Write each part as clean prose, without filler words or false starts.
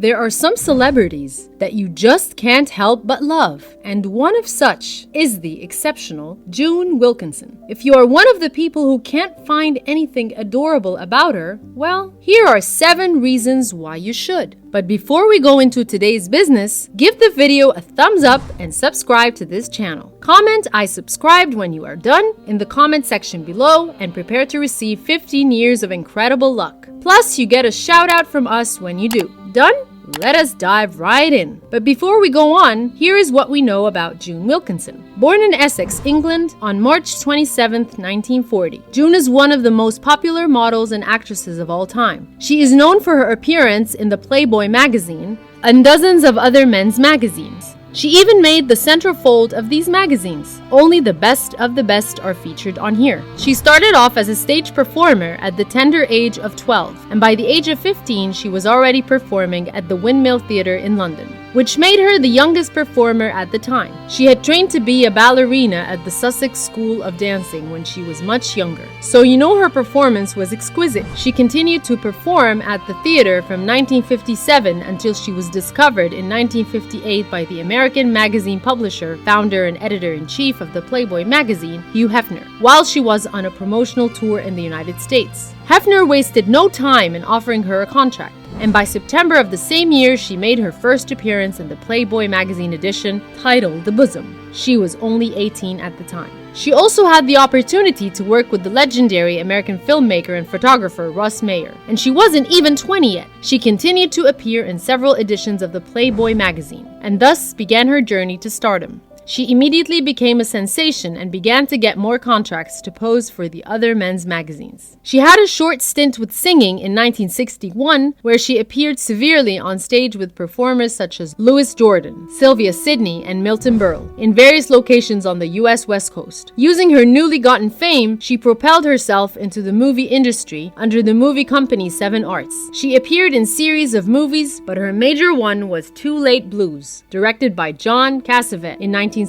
There are some celebrities that you just can't help but love, and one of such is the exceptional June Wilkinson. If you are one of the people who can't find anything adorable about her, well, here are 7 reasons why you should. But before we go into today's business, give the video a thumbs up and subscribe to this channel. Comment "I subscribed" when you are done in the comment section below and prepare to receive 15 years of incredible luck. Plus, you get a shout out from us when you do. Done? Let us dive right in. But before we go on, here is what we know about June Wilkinson. Born in Essex, England on March 27, 1940, June is one of the most popular models and actresses of all time. She is known for her appearance in the Playboy magazine and dozens of other men's magazines. She even made the centerfold of these magazines. Only the best of the best are featured on here. She started off as a stage performer at the tender age of 12, and by the age of 15, she was already performing at the Windmill Theatre in London, which made her the youngest performer at the time. She had trained to be a ballerina at the Sussex School of Dancing when she was much younger, so you know her performance was exquisite. She continued to perform at the theater from 1957 until she was discovered in 1958 by the American magazine publisher, founder and editor-in-chief of the Playboy magazine, Hugh Hefner, while she was on a promotional tour in the United States. Hefner wasted no time in offering her a contract, and by September of the same year, she made her first appearance in the Playboy magazine edition titled The Bosom. She was only 18 at the time. She also had the opportunity to work with the legendary American filmmaker and photographer Russ Meyer, and she wasn't even 20 yet. She continued to appear in several editions of the Playboy magazine, and thus began her journey to stardom. She immediately became a sensation and began to get more contracts to pose for the other men's magazines. She had a short stint with singing in 1961, where she appeared severely on stage with performers such as Louis Jordan, Sylvia Sidney, and Milton Berle in various locations on the US West Coast. Using her newly gotten fame, she propelled herself into the movie industry under the movie company 7 Arts. She appeared in series of movies, but her major one was Too Late Blues, directed by John Cassavet in 1962.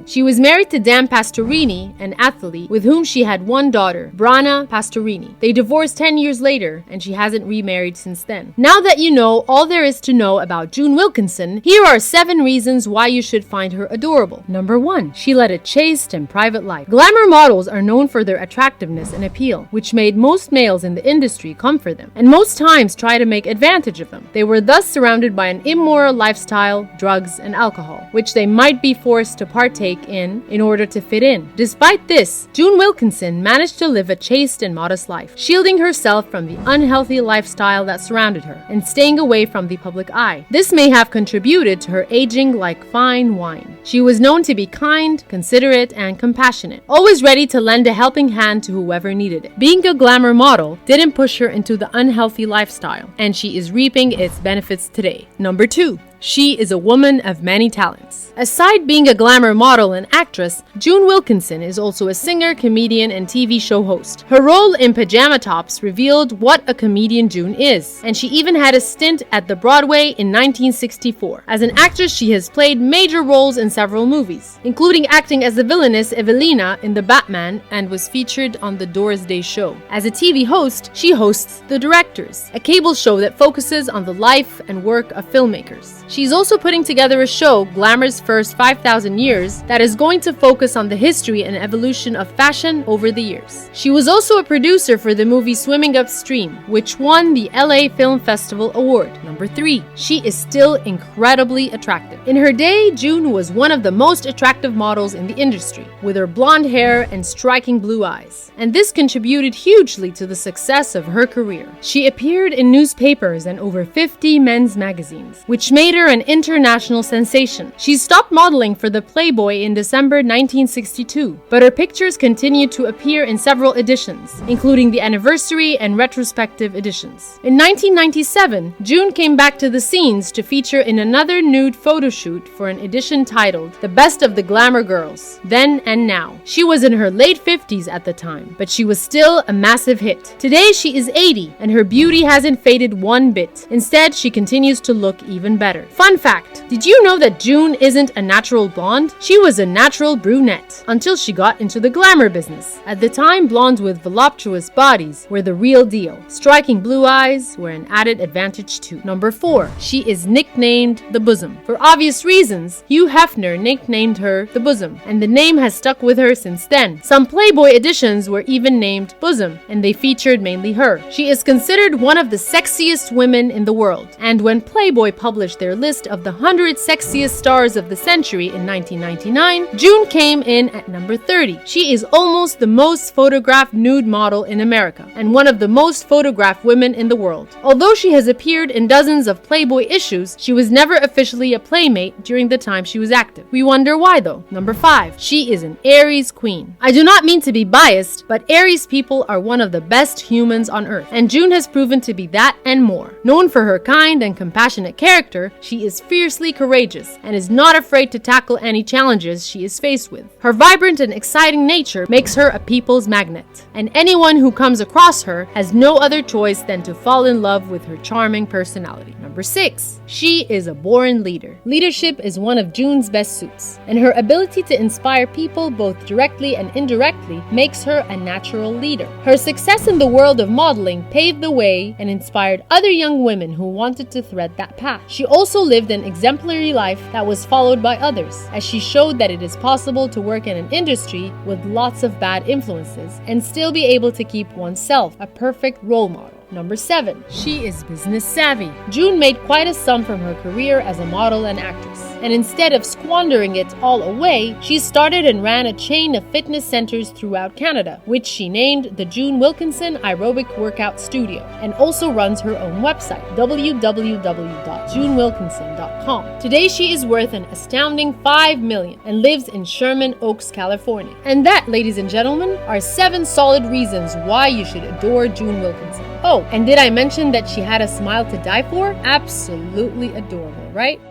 She was married to Dan Pastorini, an athlete with whom she had one daughter, Brana Pastorini. They divorced 10 years later, and she hasn't remarried since then. Now that you know all there is to know about June Wilkinson, here are 7 reasons why you should find her adorable. Number 1. She led a chaste and private life. Glamour models are known for their attractiveness and appeal, which made most males in the industry come for them, and most times try to make advantage of them. They were thus surrounded by an immoral lifestyle, drugs, and alcohol, which they might be forced to partake in order to fit in. Despite this, June Wilkinson managed to live a chaste and modest life, shielding herself from the unhealthy lifestyle that surrounded her and staying away from the public eye. This may have contributed to her aging like fine wine. She was known to be kind, considerate, and compassionate, always ready to lend a helping hand to whoever needed it. Being a glamour model didn't push her into the unhealthy lifestyle, and she is reaping its benefits today. Number 2. She is a woman of many talents. Aside being a glamour model and actress, June Wilkinson is also a singer, comedian, and TV show host. Her role in Pajama Tops revealed what a comedian June is, and she even had a stint at the Broadway in 1964. As an actress, she has played major roles in several movies, including acting as the villainess Evelina in The Batman and was featured on The Doris Day Show. As a TV host, she hosts The Directors, a cable show that focuses on the life and work of filmmakers. She's also putting together a show, Glamour's First 5,000 Years, that is going to focus on the history and evolution of fashion over the years. She was also a producer for the movie Swimming Upstream, which won the LA Film Festival Award. Number 3. She is still incredibly attractive. In her day, June was one of the most attractive models in the industry, with her blonde hair and striking blue eyes, and this contributed hugely to the success of her career. She appeared in newspapers and over 50 men's magazines, which made her an international sensation. She stopped modeling for the Playboy in December 1962, but her pictures continued to appear in several editions, including the anniversary and retrospective editions. In 1997, June came back to the scenes to feature in another nude photo shoot for an edition titled The Best of the Glamour Girls, Then and Now. She was in her late 50s at the time, but she was still a massive hit. Today she is 80, and her beauty hasn't faded one bit. Instead, she continues to look even better. Fun fact, did you know that June isn't a natural blonde? She was a natural brunette until she got into the glamour business. At the time, blondes with voluptuous bodies were the real deal. Striking blue eyes were an added advantage too. Number 4, she is nicknamed the Bosom. For obvious reasons, Hugh Hefner nicknamed her the Bosom, and the name has stuck with her since then. Some Playboy editions were even named Bosom, and they featured mainly her. She is considered one of the sexiest women in the world, and when Playboy published their list of the 100 sexiest stars of the century in 1999, June came in at number 30. She is almost the most photographed nude model in America, and one of the most photographed women in the world. Although she has appeared in dozens of Playboy issues, she was never officially a playmate during the time she was active. We wonder why though. Number 5, she is an Aries queen. I do not mean to be biased, but Aries people are one of the best humans on earth, and June has proven to be that and more. Known for her kind and compassionate character, she is fiercely courageous and is not afraid to tackle any challenges she is faced with. Her vibrant and exciting nature makes her a people's magnet, and anyone who comes across her has no other choice than to fall in love with her charming personality. Number 6, she is a born leader. Leadership is one of June's best suits, and her ability to inspire people both directly and indirectly makes her a natural leader. Her success in the world of modeling paved the way and inspired other young women who wanted to thread that path. She also lived an exemplary life that was followed by others, as she showed that it is possible to work in an industry with lots of bad influences and still be able to keep oneself a perfect role model. Number 7, she is business savvy. June made quite a sum from her career as a model and actress, and instead of squandering it all away, she started and ran a chain of fitness centers throughout Canada, which she named the June Wilkinson Aerobic Workout Studio, and also runs her own website, www.junewilkinson.com. Today she is worth an astounding $5 million and lives in Sherman Oaks, California. And that, ladies and gentlemen, are 7 solid reasons why you should adore June Wilkinson. Oh, and did I mention that she had a smile to die for? Absolutely adorable, right?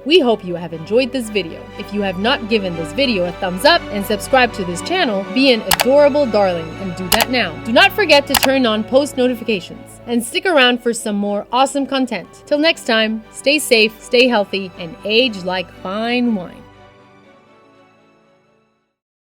We hope you have enjoyed this video. If you have not given this video a thumbs up and subscribed to this channel, be an adorable darling and do that now. Do not forget to turn on post notifications and stick around for some more awesome content. Till next time, stay safe, stay healthy, and age like fine wine.